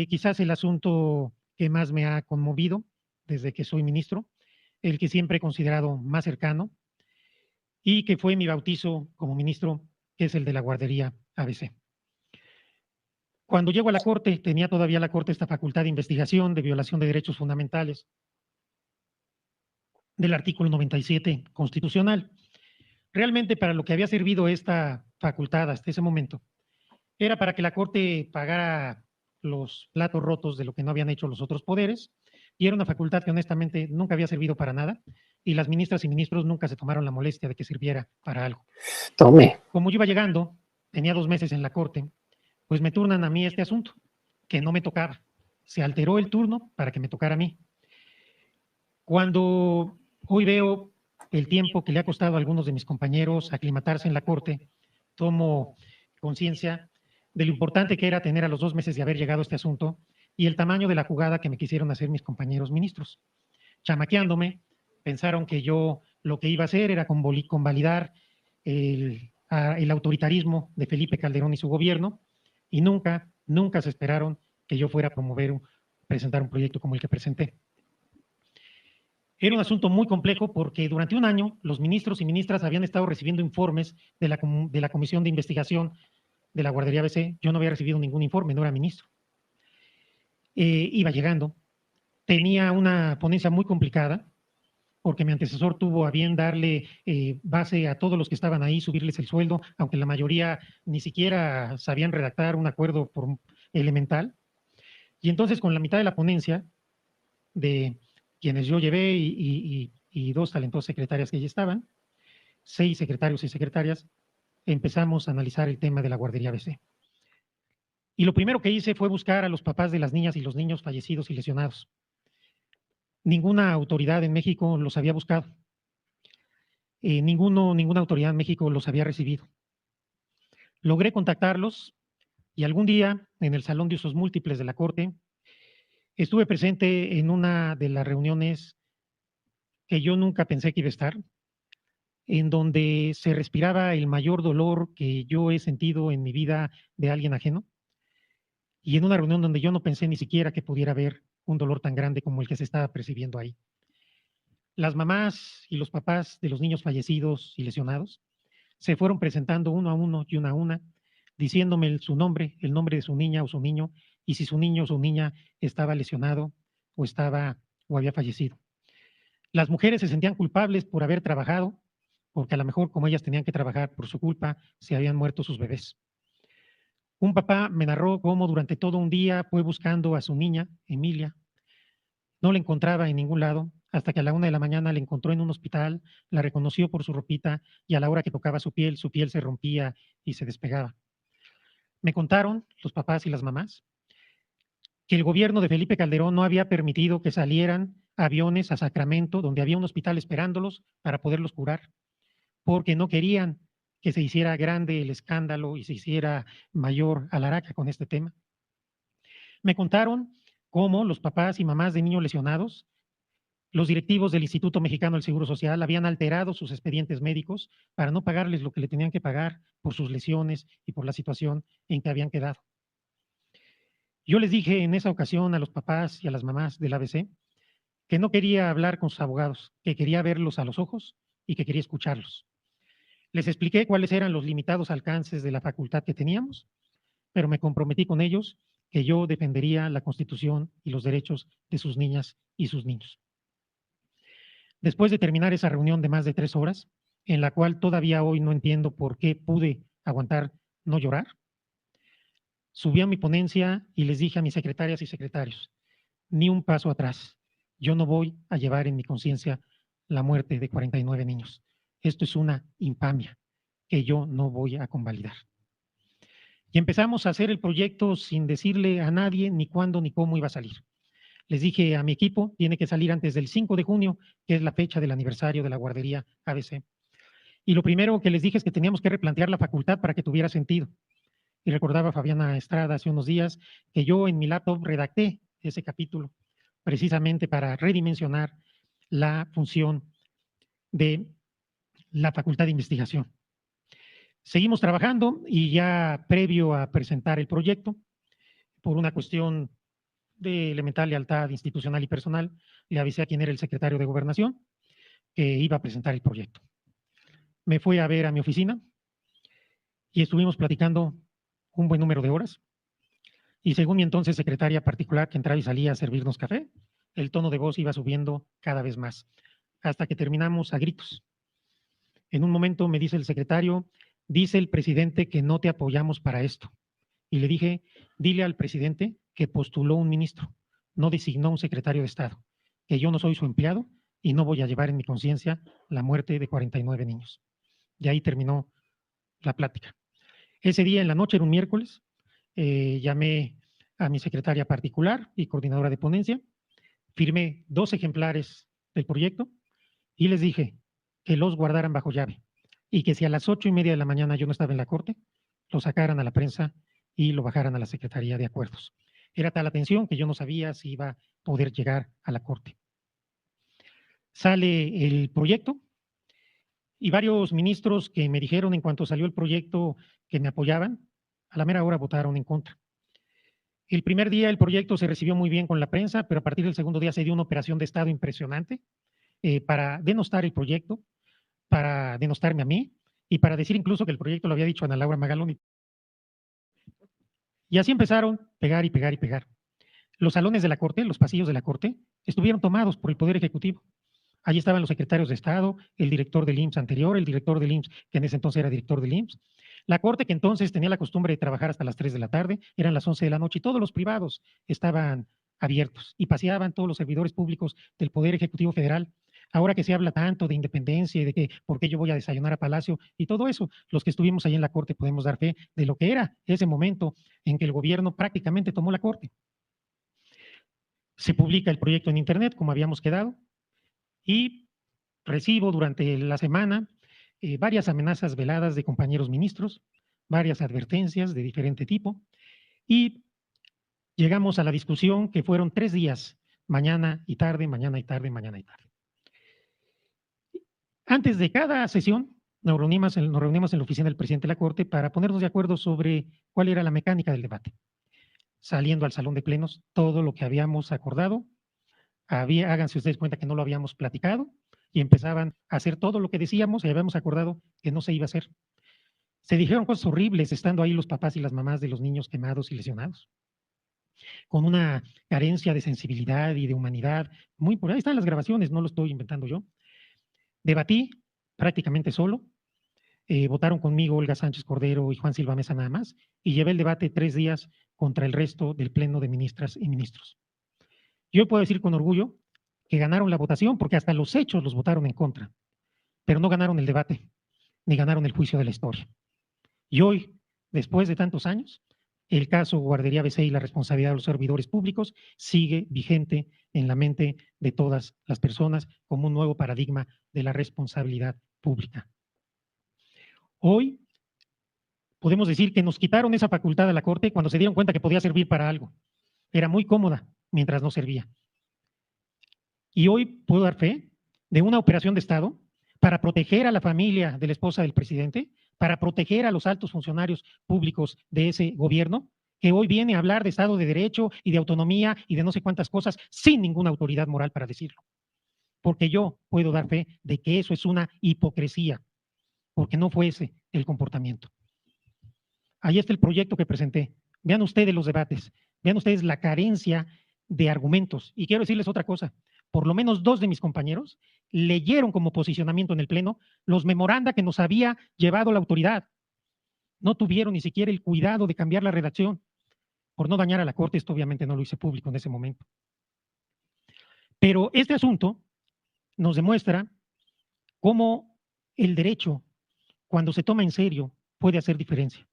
Quizás el asunto que más me ha conmovido desde que soy ministro, el que siempre he considerado más cercano y que fue mi bautizo como ministro, que es el de la guardería ABC. Cuando llego a la Corte, tenía todavía la Corte esta facultad de investigación de violación de derechos fundamentales del artículo 97 constitucional. Realmente para lo que había servido esta facultad hasta ese momento era para que la Corte pagara los platos rotos de lo que no habían hecho los otros poderes, y era una facultad que honestamente nunca había servido para nada, y las ministras y ministros nunca se tomaron la molestia de que sirviera para algo. Tome. Como yo iba llegando, tenía 2 meses en la Corte, pues me turnan a mí este asunto, que no me tocaba. Se alteró el turno para que me tocara a mí. Cuando hoy veo el tiempo que le ha costado a algunos de mis compañeros aclimatarse en la Corte, tomo conciencia de lo importante que era tener a los 2 meses de haber llegado a este asunto y el tamaño de la jugada que me quisieron hacer mis compañeros ministros. Chamaqueándome, pensaron que yo lo que iba a hacer era convalidar el autoritarismo de Felipe Calderón y su gobierno, y nunca se esperaron que yo fuera a presentar un proyecto como el que presenté. Era un asunto muy complejo porque durante un año los ministros y ministras habían estado recibiendo informes de la Comisión de Investigación de la Guardería ABC. Yo no había recibido ningún informe, no era ministro. Iba llegando. Tenía una ponencia muy complicada porque mi antecesor tuvo a bien darle base a todos los que estaban ahí, subirles el sueldo, aunque la mayoría ni siquiera sabían redactar un acuerdo elemental. Y entonces con la mitad de la ponencia de quienes yo llevé y 2 talentosas secretarias que ya estaban, 6 secretarios y secretarias, empezamos a analizar el tema de la guardería ABC. Y lo primero que hice fue buscar a los papás de las niñas y los niños fallecidos y lesionados. Ninguna autoridad en México los había buscado. Ninguna autoridad en México los había recibido. Logré contactarlos y algún día, en el salón de usos múltiples de la Corte, estuve presente en una de las reuniones que yo nunca pensé que iba a estar, en donde se respiraba el mayor dolor que yo he sentido en mi vida de alguien ajeno, y en una reunión donde yo no pensé ni siquiera que pudiera haber un dolor tan grande como el que se estaba percibiendo ahí. Las mamás y los papás de los niños fallecidos y lesionados se fueron presentando uno a uno y una a una, diciéndome su nombre, el nombre de su niña o su niño, y si su niño o su niña estaba lesionado o había fallecido. Las mujeres se sentían culpables por haber trabajado, porque a lo mejor como ellas tenían que trabajar por su culpa, se habían muerto sus bebés. Un papá me narró cómo durante todo un día fue buscando a su niña, Emilia. No la encontraba en ningún lado, hasta que a la 1 de la mañana la encontró en un hospital, la reconoció por su ropita y a la hora que tocaba su piel se rompía y se despegaba. Me contaron los papás y las mamás que el gobierno de Felipe Calderón no había permitido que salieran aviones a Sacramento, donde había un hospital esperándolos para poderlos curar, porque no querían que se hiciera grande el escándalo y se hiciera mayor alaraca con este tema. Me contaron cómo los papás y mamás de niños lesionados, los directivos del Instituto Mexicano del Seguro Social habían alterado sus expedientes médicos para no pagarles lo que le tenían que pagar por sus lesiones y por la situación en que habían quedado. Yo les dije en esa ocasión a los papás y a las mamás del ABC que no quería hablar con sus abogados, que quería verlos a los ojos y que quería escucharlos. Les expliqué cuáles eran los limitados alcances de la facultad que teníamos, pero me comprometí con ellos que yo defendería la Constitución y los derechos de sus niñas y sus niños. Después de terminar esa reunión de más de 3 horas, en la cual todavía hoy no entiendo por qué pude aguantar no llorar, subí a mi ponencia y les dije a mis secretarias y secretarios, ni un paso atrás. Yo no voy a llevar en mi conciencia la muerte de 49 niños. Esto es una infamia que yo no voy a convalidar. Y empezamos a hacer el proyecto sin decirle a nadie ni cuándo ni cómo iba a salir. Les dije a mi equipo, tiene que salir antes del 5 de junio, que es la fecha del aniversario de la guardería ABC. Y lo primero que les dije es que teníamos que replantear la facultad para que tuviera sentido. Y recordaba Fabiana Estrada hace unos días que yo en mi laptop redacté ese capítulo precisamente para redimensionar la función de la Facultad de Investigación. Seguimos trabajando y ya previo a presentar el proyecto, por una cuestión de elemental lealtad institucional y personal, le avisé a quien era el secretario de Gobernación que iba a presentar el proyecto. Me fue a ver a mi oficina y estuvimos platicando un buen número de horas. Y según mi entonces secretaria particular, que entraba y salía a servirnos café, el tono de voz iba subiendo cada vez más, hasta que terminamos a gritos. En un momento me dice el secretario, dice el presidente que no te apoyamos para esto. Y le dije, dile al presidente que postuló un ministro, no designó un secretario de Estado, que yo no soy su empleado y no voy a llevar en mi conciencia la muerte de 49 niños. Y ahí terminó la plática. Ese día en la noche, era un miércoles, llamé a mi secretaria particular y coordinadora de ponencia, firmé 2 ejemplares del proyecto y les dije que los guardaran bajo llave y que si a las 8:30 de la mañana yo no estaba en la corte, lo sacaran a la prensa y lo bajaran a la Secretaría de Acuerdos. Era tal la tensión que yo no sabía si iba a poder llegar a la corte. Sale el proyecto y varios ministros que me dijeron en cuanto salió el proyecto que me apoyaban, a la mera hora votaron en contra. El primer día el proyecto se recibió muy bien con la prensa, pero a partir del segundo día se dio una operación de Estado impresionante para denostar el proyecto, para denostarme a mí y para decir incluso que el proyecto lo había dicho Ana Laura Magaloni. Y así empezaron a pegar y pegar y pegar. Los salones de la Corte, los pasillos de la Corte, estuvieron tomados por el Poder Ejecutivo. Allí estaban los secretarios de Estado, el director del IMSS anterior, el director del IMSS, que en ese entonces era director del IMSS. La Corte, que entonces tenía la costumbre de trabajar hasta las 3 de la tarde, eran las 11 de la noche y todos los privados estaban abiertos y paseaban todos los servidores públicos del Poder Ejecutivo Federal. Ahora que se habla tanto de independencia y de que por qué yo voy a desayunar a Palacio y todo eso, los que estuvimos ahí en la Corte podemos dar fe de lo que era ese momento en que el gobierno prácticamente tomó la Corte. Se publica el proyecto en Internet, como habíamos quedado, y recibo durante la semana varias amenazas veladas de compañeros ministros, varias advertencias de diferente tipo, y llegamos a la discusión que fueron 3 días, mañana y tarde, mañana y tarde, mañana y tarde. Antes de cada sesión, nos reunimos en la oficina del presidente de la Corte para ponernos de acuerdo sobre cuál era la mecánica del debate. Saliendo al salón de plenos, todo lo que habíamos acordado, háganse ustedes cuenta que no lo habíamos platicado, y empezaban a hacer todo lo que decíamos y habíamos acordado que no se iba a hacer. Se dijeron cosas horribles estando ahí los papás y las mamás de los niños quemados y lesionados, con una carencia de sensibilidad y de humanidad muy por ahí están las grabaciones, no lo estoy inventando yo. Debatí prácticamente solo, votaron conmigo Olga Sánchez Cordero y Juan Silva Mesa nada más, y llevé el debate 3 días contra el resto del pleno de ministras y ministros. Yo puedo decir con orgullo que ganaron la votación porque hasta los hechos los votaron en contra, pero no ganaron el debate, ni ganaron el juicio de la historia. Y hoy, después de tantos años, el caso Guardería ABC y la responsabilidad de los servidores públicos sigue vigente en la mente de todas las personas como un nuevo paradigma de la responsabilidad pública. Hoy podemos decir que nos quitaron esa facultad a la Corte cuando se dieron cuenta que podía servir para algo. Era muy cómoda mientras no servía. Y hoy puedo dar fe de una operación de Estado para proteger a la familia de la esposa del presidente, para proteger a los altos funcionarios públicos de ese gobierno, que hoy viene a hablar de Estado de Derecho y de autonomía y de no sé cuántas cosas sin ninguna autoridad moral para decirlo. Porque yo puedo dar fe de que eso es una hipocresía, porque no fue ese el comportamiento. Ahí está el proyecto que presenté. Vean ustedes los debates, vean ustedes la carencia de argumentos. Y quiero decirles otra cosa, por lo menos 2 de mis compañeros leyeron como posicionamiento en el Pleno los memoranda que nos había llevado la autoridad. No tuvieron ni siquiera el cuidado de cambiar la redacción. Por no dañar a la Corte, esto obviamente no lo hice público en ese momento. Pero este asunto nos demuestra cómo el derecho, cuando se toma en serio, puede hacer diferencia.